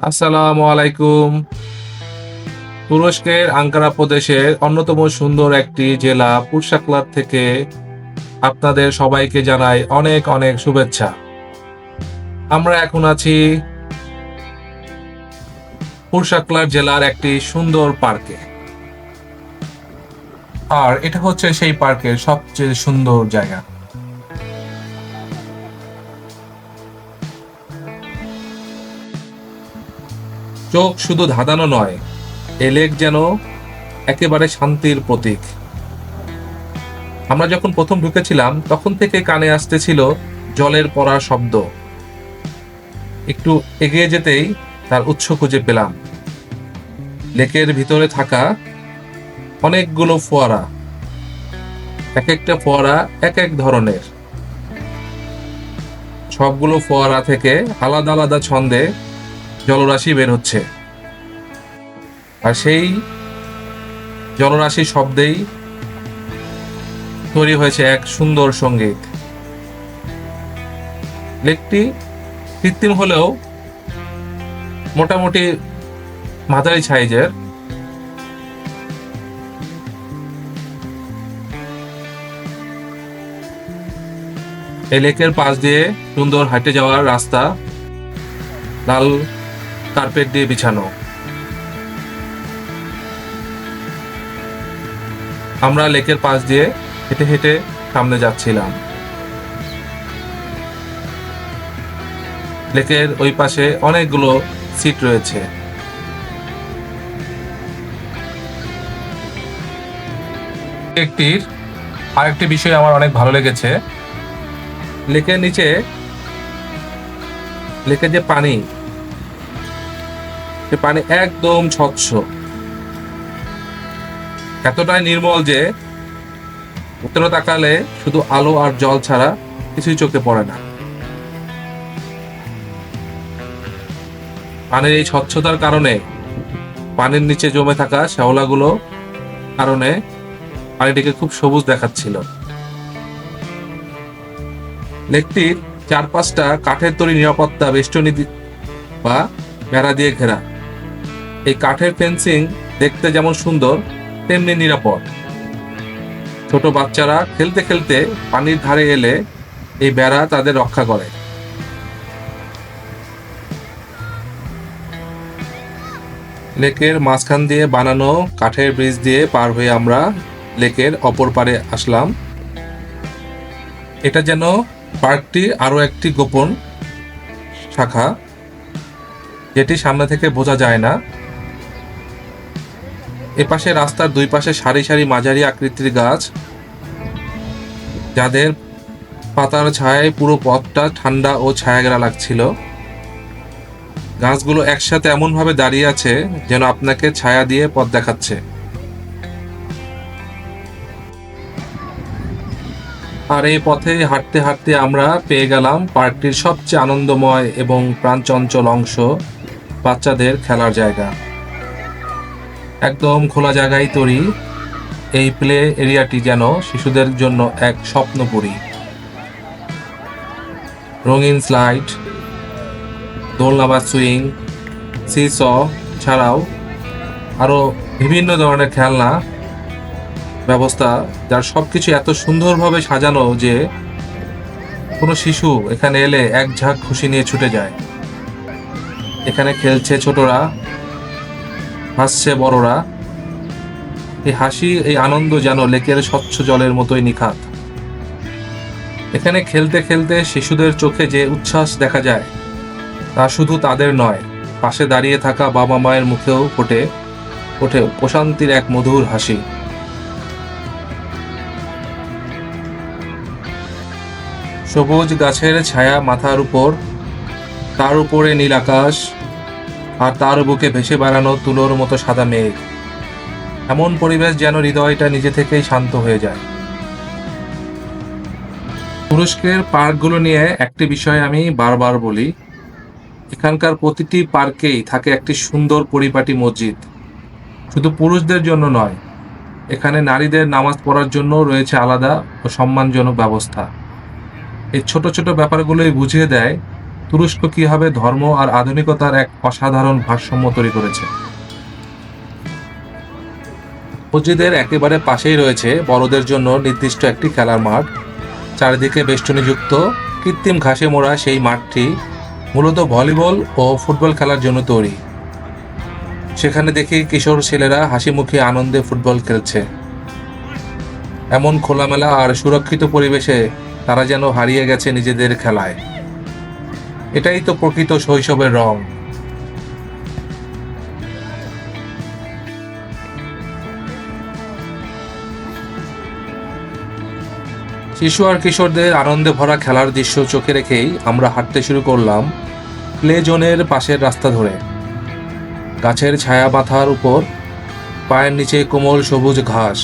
আসসালামু আলাইকুম। তুরস্কের আঙ্কারা প্রদেশের অন্যতম সুন্দর একটি জেলা পুরসাকলার থেকে আপনাদের সবাইকে জানাই অনেক অনেক শুভেচ্ছা। আমরা এখন আছি পুরসাকলার জেলার একটি সুন্দর পার্কে। আর এটা হচ্ছে সেই পার্কের সবচেয়ে সুন্দর জায়গা। চোখ শুধু ধাঁধানো নয়, এ লেক যেন একেবারে শান্তির প্রতীক। আমরা যখন প্রথম ঢুকেছিলাম তখন থেকে কানে আসতেছিল জলের পড়ার শব্দ। একটু এগিয়ে যেতেই তার উৎস খুঁজে পেলাম। লেকের ভিতরে থাকা অনেকগুলো ফোয়ারা, এক একটা ফোয়ারা এক এক ধরনের। সবগুলো ফোয়ারা থেকে আলাদা আলাদা ছন্দে জলরাশি বের হচ্ছে, আর সেই জলরাশির শব্দেই তৈরি হয়েছে এক সুন্দর সঙ্গীত। লেকটি কৃত্রিম হলেও মোটামুটি মাঝারি সাইজের। এই লেকের পাশ দিয়ে সুন্দর হাঁটে যাওয়ার রাস্তা লাল কার্পেট দিয়ে বিছানো। আমরা লেকের পাশ দিয়ে হেঁটে হেঁটে সামনে যাচ্ছিলাম। লেকের ওই পাশে অনেকগুলো সিট রয়েছে। একটির আরেকটি বিষয় আমার অনেক ভালো লেগেছে। লেকের নিচে লেকের যে পানি, সে পানি একদম স্বচ্ছ, এতটাই নির্মল যে উত্তরে তাকালে শুধু আলো আর জল ছাড়া কিছুই চোখে পড়ে না। পানির এই স্বচ্ছতার কারণে, পানির নিচে জমে থাকা শ্যাওলাগুলো কারণে পানিটিকে খুব সবুজ দেখাচ্ছিল। লেকটির চারপাশটা কাঠের তৈরি নিরাপত্তা বেষ্টনী বা বেড়া দিয়ে ঘেরা। এই কাঠের ফেন্সিং দেখতে যেমন সুন্দর তেমনি নিরাপদ। ছোট বাচ্চারা খেলতে খেলতে পানির ধারে এলে এই বেড়া তাদের রক্ষা করে। লেকের মাঝখান দিয়ে বানানো কাঠের ব্রিজ দিয়ে পার হয়ে আমরা লেকের অপর পারে আসলাম। এটা যেন পার্কটি আরো একটি গোপন শাখা, যেটি সামনে থেকে বোঝা যায় না। এপাশে রাস্তার দুই পাশে সারি সারি মাঝারি আকৃতির গাছ, যাদের পাতার ছায়ায় পুরো পথটা ঠান্ডা ও ছায়াঘেরা লাগছিল। গাছগুলো একসাথে এমনভাবে দাঁড়িয়ে আছে যেন আপনাকে ছায়া দিয়ে পথ দেখাচ্ছে। আর এই পথে হাঁটতে হাঁটতে আমরা পেয়ে গেলাম পার্কটির সবচেয়ে আনন্দময় এবং প্রাণচঞ্চল অংশ, বাচ্চাদের খেলার জায়গা। একদম খোলা জায়গায় তৈরি এই প্লে এরিয়াটি যেন শিশুদের জন্য এক স্বপ্নপুরী। রঙিন স্লাইড, দোলনা বা সুইং, সিস ছাড়াও আরো বিভিন্ন ধরনের খেলনা ব্যবস্থা, যার সবকিছু এত সুন্দরভাবে সাজানো যে কোনো শিশু এখানে এলে এক ঝাঁক খুশি নিয়ে ছুটে যায়। এখানে খেলছে ছোটরা, হাসছে বড়রা। এই হাসি, এই আনন্দ যেন লেকের স্বচ্ছ জলের মতোই নিখাত। এখানে খেলতে খেলতে শিশুদের চোখে যে উচ্ছ্বাস দেখা যায়, তা শুধু তাদের নয়, পাশে দাঁড়িয়ে থাকা বাবা মায়ের মুখেও ফুটে ওঠে প্রশান্তির এক মধুর হাসি। সবুজ গাছের ছায়া মাথার উপর, তার উপরে নীল আকাশ, আর তার বুকে ভেসে বেড়ানো তুলোর মতো সাদা মেঘ। এমন পরিবেশ যেন হৃদয়টা নিজে থেকেই শান্ত হয়ে যায়। তুরস্কের পার্কগুলো নিয়ে একটি বিষয় আমি বারবার বলি, এখানকার প্রতিটি পার্কেই থাকে একটি সুন্দর পরিপাটি মসজিদ। শুধু পুরুষদের জন্য নয়, এখানে নারীদের নামাজ পড়ার জন্য রয়েছে আলাদা ও সম্মানজনক ব্যবস্থা। এই ছোট ছোট ব্যাপারগুলোই বুঝিয়ে দেয় তুরস্ক কিভাবে ধর্ম আর আধুনিকতার এক অসাধারণ ভারসাম্য তৈরি করেছে। মসজিদের একেবারে পাশেই রয়েছে বড়দের জন্য নির্দিষ্ট একটি খেলার মাঠ। চারিদিকে বেষ্টনীযুক্ত কৃত্রিম ঘাসে মোড়া সেই মাঠটি মূলত ভলিবল ও ফুটবল খেলার জন্য তৈরি। সেখানে দেখি কিশোর ছেলেরা হাসিমুখে আনন্দে ফুটবল খেলছে। এমন খোলামেলা আর সুরক্ষিত পরিবেশে তারা যেন হারিয়ে গেছে নিজেদের খেলায়। এটাই তো প্রকৃত শৈশবের রং। শিশু আর কিশোরদের আনন্দে ভরা খেলার দৃশ্য চোখে রেখেই আমরা হাঁটতে শুরু করলাম প্লে জোনের পাশের রাস্তা ধরে। গাছের ছায়া মাথার উপর, পায়ের নিচে কোমল সবুজ ঘাস।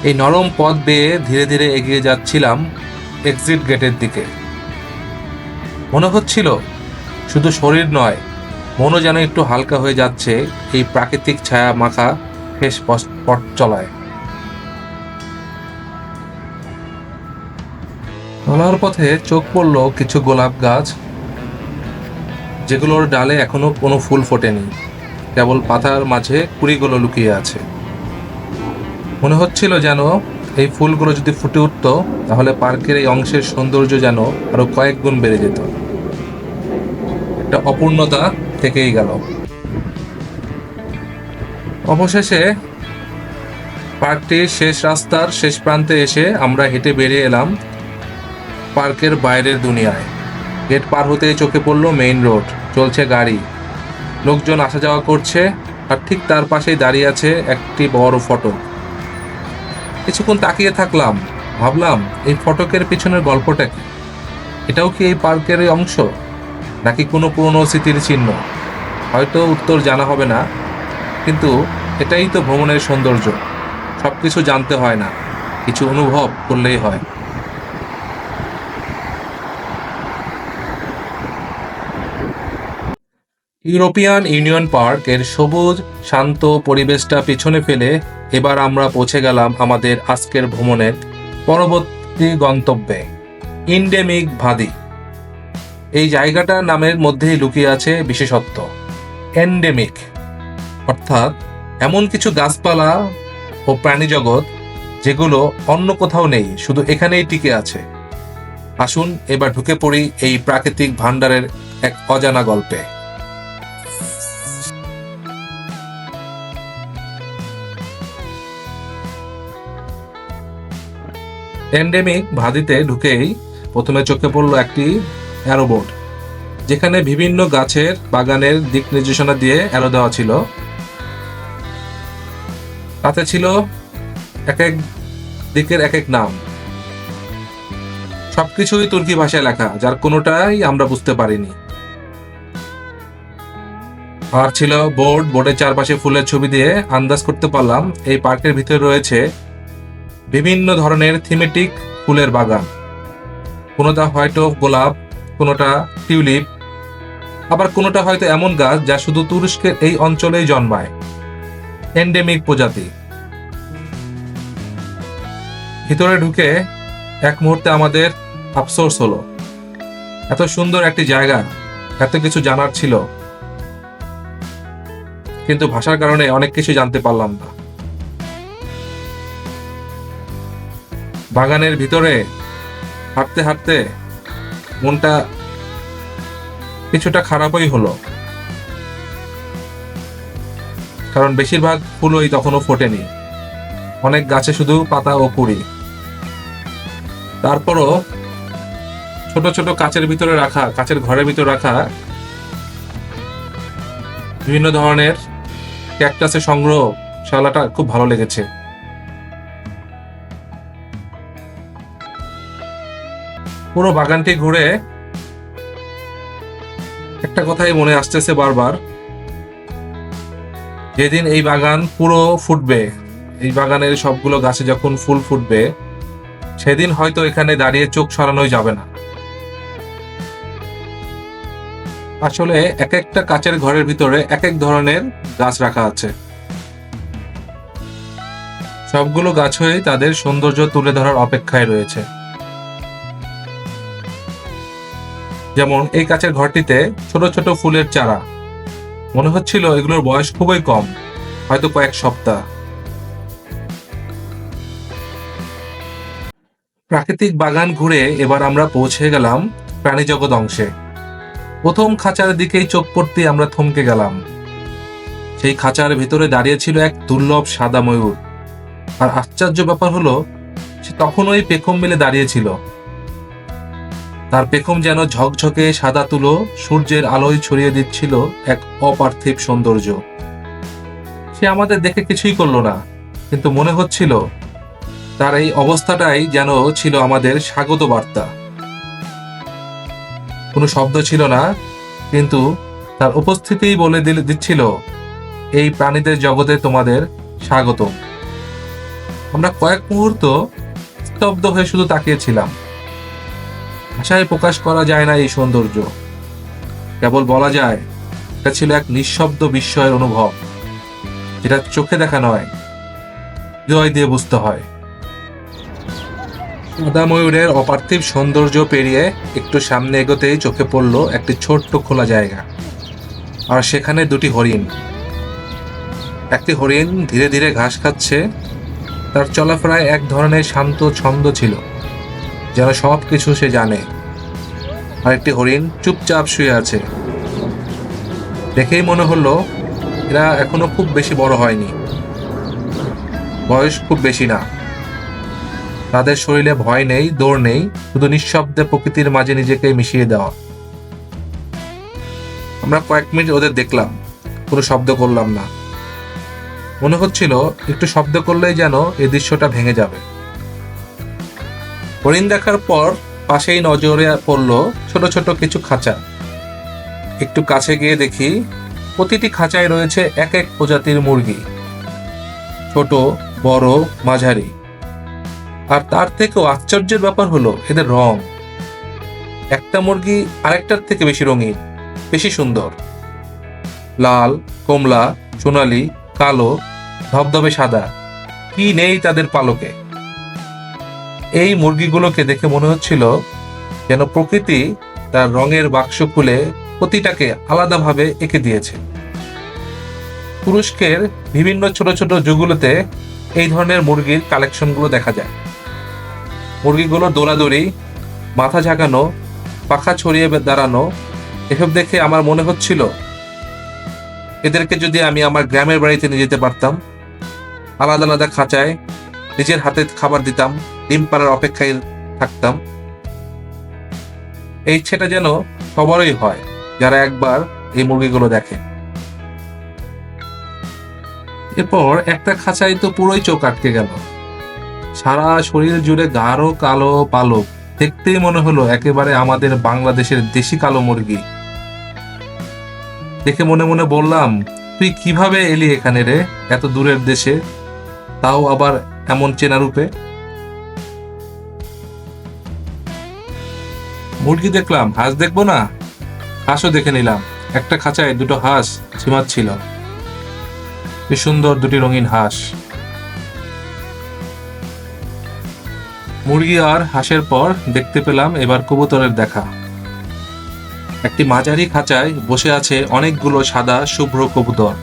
এই নরম পথ বেয়ে ধীরে ধীরে এগিয়ে যাচ্ছিলাম এক্সিট গেটের দিকে। মনে হচ্ছিল শুধু শরীর নয়, মনও যেন একটু হালকা হয়ে যাচ্ছে এই প্রাকৃতিক ছায়া মাখা শেষ পথ চলায়। চলার পথে চোখ পড়ল কিছু গোলাপ গাছ, যেগুলোর ডালে এখনো কোনো ফুল ফোটেনি, কেবল পাতার মাঝে কুড়িগুলো লুকিয়ে আছে। মনে হচ্ছিল যেন এই ফুলগুলো যদি ফুটে উঠত তাহলে পার্কের এই অংশের সৌন্দর্য যেন আরো কয়েক গুণ বেড়ে যেত। একটা অপূর্ণতা থেকেই গেল। অবশেষে পার্কটির শেষ রাস্তার শেষ প্রান্তে এসে আমরা হেঁটে বেরিয়ে এলাম পার্কের বাইরের দুনিয়ায়। গেট পার হতেই চোখে পড়লো মেইন রোড, চলছে গাড়ি, লোকজন আসা যাওয়া করছে, আর ঠিক তার পাশেই দাঁড়িয়ে আছে একটি বড় ফটক। কিছুক্ষণ তাকিয়ে থাকলাম, ভাবলাম এই ফটকের পিছনের গল্পটা কি? এটাও কি এই পার্কের অংশ, নাকি কোনো পুরনো স্মৃতির চিহ্ন? হয়তো উত্তর জানা হবে না, কিন্তু এটাই তো ভ্রমণের সৌন্দর্য। সবকিছু জানতে হয় না, কিছু অনুভব করলেই হয়। ইউরোপিয়ান ইউনিয়ন পার্ক এর সবুজ শান্ত পরিবেশটা পিছনে ফেলে এবার আমরা পৌঁছে গেলাম আমাদের আজকের ভ্রমণের পরবর্তী গন্তব্যে, এন্ডেমিক ভাদি। এই জায়গাটার নামের মধ্যেই লুকিয়ে আছে বিশেষত্ব। এন্ডেমিক অর্থাৎ এমন কিছু গাছপালা ও প্রাণী জগৎ যেগুলো অন্য কোথাও নেই, শুধু এখানেই টিকে আছে। আসুন এবার ঢুকে পড়ি এই প্রাকৃতিক ভান্ডারের এক অজানা গল্পে। এন্ডেমিক ভাদিতে ঢুকেই প্রথমে চোখে পড়ল একটি অ্যারো বোর্ড, যেখানে বিভিন্ন গাছের বাগানের দিক নির্দেশনা দিয়ে অ্যারো দেওয়া ছিল। তাতে ছিল এক এক দিকের এক এক নাম, সবকিছুই তুর্কি ভাষায় লেখা, যার কোনোটাই আমরা বুঝতে পারিনি। আর ছিল বোর্ডের চারপাশে ফুলের ছবি দিয়ে আন্দাজ করতে পারলাম এই পার্কের ভিতরে রয়েছে বিভিন্ন ধরনের থিমেটিক ফুলের বাগান। কোনোটা হয়তো গোলাপ, কোনোটা টিউলিপ, আবার কোনোটা হয়তো এমন গাছ যা শুধু তুরস্কের এই অঞ্চলেই জন্মায়, এন্ডেমিক প্রজাতি। ভিতরে ঢুকে এক মুহূর্তে আমাদের আফসোস হলো, এত সুন্দর একটি জায়গা, এত কিছু জানার ছিল, কিন্তু ভাষার কারণে অনেক কিছু জানতে পারলাম না। বাগানের ভিতরে হাঁটতে হাঁটতে মনটা কিছুটা খারাপই হলো, কারণ বেশিরভাগ ফুলই তখনও ফোটেনি, অনেক গাছে শুধু পাতা ও কুড়ি। তারপরও ছোট ছোট কাচের ঘরের ভিতরে রাখা বিভিন্ন ধরনের ক্যাকটাসের সংগ্রহশালাটা খুব ভালো লেগেছে। পুরো বাগানটি ঘুরে একটা কথাই মনে আসতেছে বারবার, যেদিন এই বাগান পুরো ফুটবে, এই বাগানের সবগুলো গাছে যখন ফুল ফুটবে, সেদিন হয়তো এখানে দাঁড়িয়ে চোখ সরানোই যাবে না। আসলে এক একটা কাচের ঘরের ভিতরে এক এক ধরনের গাছ রাখা আছে। সবগুলো গাছই তাদের সৌন্দর্য তুলে ধরার অপেক্ষায় রয়েছে। যেমন এই কাচের ঘরটিতে ছোট ছোট ফুলের চারা, মনে হচ্ছিল এগুলোর বয়স খুবই কম, হয়তো কয়েক সপ্তাহ। প্রাকৃতিক বাগান ঘুরে এবার আমরা পৌঁছে গেলাম প্রাণীজগৎ অংশে। প্রথম খাঁচার দিকেই চোখ পড়তে আমরা থমকে গেলাম। সেই খাঁচার ভিতরে দাঁড়িয়ে ছিল এক দুর্লভ সাদা ময়ূর। আর আশ্চর্য ব্যাপার হলো, সে তখনই পেখম মেলে দাঁড়িয়েছিল। তার পেখম যেন ঝকঝকে সাদা তুলো সূর্যের আলোয় ছড়িয়ে দিচ্ছিল এক অপার্থিব সৌন্দর্য। সে আমাদের দেখে কিছুই করলো না, কিন্তু মনে হচ্ছিল তার এই অবস্থাটাই যেন ছিল আমাদের স্বাগত বার্তা। কোনো শব্দ ছিল না, কিন্তু তার উপস্থিতিই বলে দিচ্ছিল, এই প্রাণীদের জগতে তোমাদের স্বাগত। আমরা কয়েক মুহূর্ত স্তব্ধ হয়ে শুধু তাকিয়েছিলাম। ভাষায় প্রকাশ করা যায় না এই সৌন্দর্য, কেবল বলা যায় এটা ছিল এক নিঃশব্দ বিস্ময়ের অনুভব, যেটা চোখে দেখা নয়, হৃদয় দিয়ে বুঝতে হয়। সাদা ময়ূরের অপার্থিব সৌন্দর্য পেরিয়ে একটু সামনে এগোতেই চোখে পড়ল একটি ছোট্ট খোলা জায়গা, আর সেখানে দুটি হরিণ। একটি হরিণ ধীরে ধীরে ঘাস খাচ্ছে, তার চলাফেরায় এক ধরনের শান্ত ছন্দ ছিল, যেন সব কিছু সে জানে। আর একটি হরিণ চুপচাপ শুয়ে আছে। দেখেই মনে হলো এরা এখনো খুব বেশি বড় হয়নি, বয়স খুব বেশি না। তাদের শরীরে ভয় নেই, দৌড় নেই, শুধু নিঃশব্দে প্রকৃতির মাঝে নিজেকে মিশিয়ে দেওয়া। আমরা কয়েক মিনিট ওদের দেখলাম, কোনো শব্দ করলাম না। মনে হচ্ছিল একটু শব্দ করলেই যেন এই দৃশ্যটা ভেঙে যাবে। হরিণ দেখার পর পাশেই নজরে পড়ল ছোট ছোট কিছু খাঁচা। একটু কাছে গিয়ে দেখি প্রতিটি খাঁচায় রয়েছে এক এক প্রজাতির মুরগি, ছোট, বড়, মাঝারি। আর তার থেকেও আশ্চর্যের ব্যাপার হলো এদের রং। একটা মুরগি আরেকটার থেকে বেশি রঙিন, বেশি সুন্দর। লাল, কমলা, সোনালী, কালো, ধবধবে সাদা, কি নেই তাদের পালকে। এই মুরগিগুলোকে দেখে মনে হচ্ছিল যেন প্রকৃতি তার রঙের বাক্স খুলে প্রতিটাকে আলাদাভাবে এঁকে দিয়েছে। তুরস্কের বিভিন্ন ছোট ছোট জুগুলোতে এই ধরনের মুরগির কালেকশনগুলো দেখা যায়। মুরগিগুলোর দৌড়াদৌড়ি, মাথা ঝাঁকানো, পাখা ছড়িয়ে দাঁড়ানো, এসব দেখে আমার মনে হচ্ছিল এদেরকে যদি আমি আমার গ্রামের বাড়িতে নিয়ে যেতে পারতাম, আলাদা আলাদা খাঁচায় নিজের হাতে খাবার দিতাম, ডিম পাড়ার অপেক্ষায় থাকতাম। এই ইচ্ছেটা যেন সবারই হয় যারা একবার এই মুরগিগুলো দেখে। এরপর একটা খাঁচায় তো পুরোই চোখ আটকে গেল। সারা শরীর জুড়ে গাঢ় কালো পালক, দেখতেই মনে হলো একেবারে আমাদের বাংলাদেশের দেশি কালো মুরগি। দেখে মনে মনে বললাম, তুই কিভাবে এলি এখানে রে, এত দূরের দেশে, তাও আবার এমন চেনা রূপে। মুরগি দেখলাম, হাঁস দেখবো না? হাঁসও দেখে নিলাম। একটা খাঁচায় দুটো হাঁস ঝিমাচ্ছিল, কি সুন্দর দুটি রঙিন হাঁস। মুরগি আর হাঁসের পর দেখতে পেলাম এবার কবুতরের দেখা। একটি মাঝারি খাঁচায় বসে আছে অনেকগুলো সাদা শুভ্র কবুতর।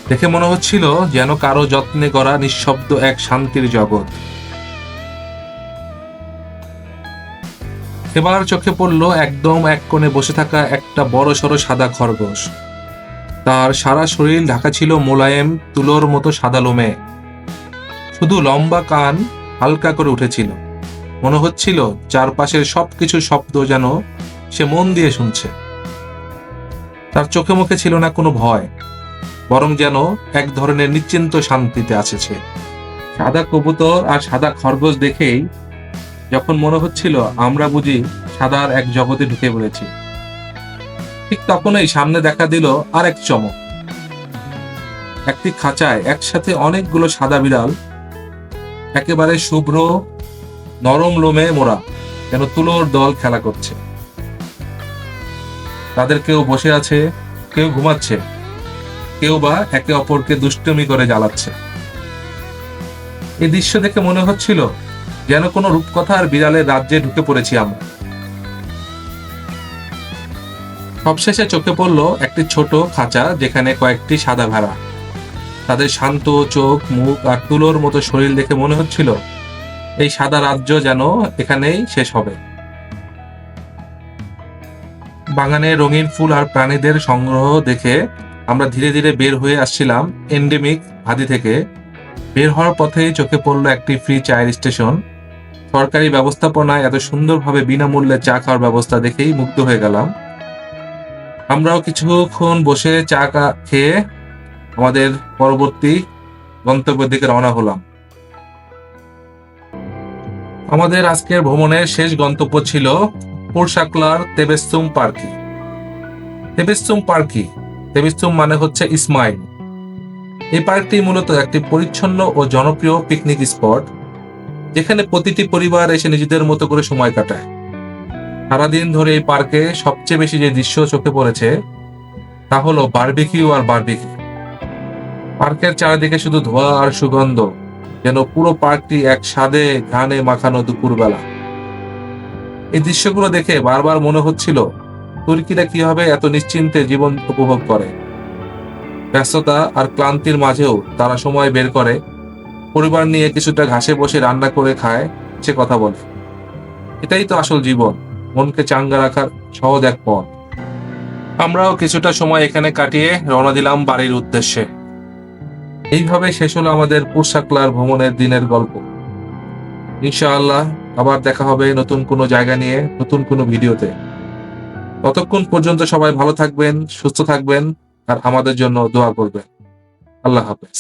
দেখে মনে হচ্ছিল যেন কারো যত্নে করা নিঃশব্দ এক শান্তির জগৎ। এবার চোখে পড়ল একদম এক কোণে বসে থাকা একটা বড় সড়ো সাদা খরগোশ। তার সারা শরীর ঢাকা ছিল মোলায়েম তুলোর মতো সাদা লোমে। শুধু লম্বা কান হালকা করে উঠেছিল, মনে হচ্ছিল চারপাশের সবকিছু শব্দ যেন সে মন দিয়ে শুনছে। তার চোখে মুখে ছিল না কোনো ভয়, বরং যেন এক ধরনের নিশ্চিন্ত শান্তিতে আছে সে। সাদা কবুতর আর সাদা খরগোশ দেখেই যখন মনে হচ্ছিল আমরা বুঝি সাদার এক জগতে ঢুকে পড়েছি, ঠিক তখনই সামনে দেখা দিল আর এক চমক। একটি খাঁচায় একসাথে অনেকগুলো সাদা বিড়াল, একেবারে শুভ্র নরম লোমে মোড়া, যেন তুলোর দল খেলা করছে। তাদের কেউ বসে আছে, কেউ ঘুমাচ্ছে, কেউ বা একে অপরকে দুষ্টুমি করে জ্বালাচ্ছে। এই দৃশ্য দেখে মনে হচ্ছিল যেন কোনো রূপকথা আর বিড়ালের রাজ্যে ঢুকে পড়েছি আমরা। সবশেষে চোখে পড়ল একটি ছোট খাঁচা, যেখানে কয়েকটি সাদা ভেড়া। তাদের শান্ত চোখ, মুখ আর তুলোর মতো শরীর দেখে মনে হচ্ছিল এই সাদা রাজ্য যেন এখানেই শেষ হবে। বাগানে রঙিন ফুল আর প্রাণীদের সংগ্রহ দেখে আমরা ধীরে ধীরে বের হয়ে আসছিলাম এন্ডেমিক ভাদি থেকে। বের হওয়ার পথেই চোখে পড়ল একটি ফ্রি চায়ের স্টেশন। সরকারি ব্যবস্থাপনায় এত সুন্দরভাবে বিনামূল্যে চা খাওয়ার ব্যবস্থা দেখেই মুগ্ধ হয়ে গেলাম। আমরাও কিছুক্ষণ বসে চা খেয়ে আমাদের পরবর্তী গন্তব্যের দিকে রওনা হলাম। আমাদের আজকের ভ্রমণের শেষ গন্তব্য ছিল পোরশাকলার তেবেস্তুম পার্কি। তেবেস্তুম পার্কি, তেবেস্তুম মানে হচ্ছে ইসমাইল। এই পার্কটি মূলত একটি পরিচ্ছন্ন ও জনপ্রিয় পিকনিক স্পট, যেখানে প্রতিটি পরিবার এসে নিজেদের মতো করে সময় কাটায়। সারাদিন ধরে এই পার্কে সবচেয়ে বেশি যে দৃশ্য চোখে পড়েছে তা হলো বারবিকিউ আর বারবিকিউ। পার্কের চারিদিকে শুধু ধোঁয়া আর সুগন্ধ, যেন পুরো পার্কটি এক স্বাদে ঘ্রাণে মাখানো দুপুরবেলা। এই দৃশ্যগুলো দেখে বারবার মনে হচ্ছিল তুর্কিরা কিভাবে এত নিশ্চিন্তে জীবন উপভোগ করে। ব্যস্ততা আর ক্লান্তির মাঝেও তারা সময় বের করে পরিবার নিয়ে কিছুটা ঘাসে বসে রান্না করে খায়, সে কথা বলে। এটাই তো আসল জীবন, মনকে চাঙ্গা রাখার সহজ এক পথ। আমরাও কিছুটা সময় এখানে কাটিয়ে রওনা দিলাম বাড়ির উদ্দেশ্যে। এইভাবে শেষ হলো আমাদের পোরশাকলার ভ্রমণের দিনের গল্প। ইনশাআল্লাহ আবার দেখা হবে নতুন কোনো জায়গা নিয়ে, নতুন কোনো ভিডিওতে। ততক্ষণ পর্যন্ত সবাই ভালো থাকবেন, সুস্থ থাকবেন আর আমাদের জন্য দোয়া করবেন। আল্লাহ হাফেজ।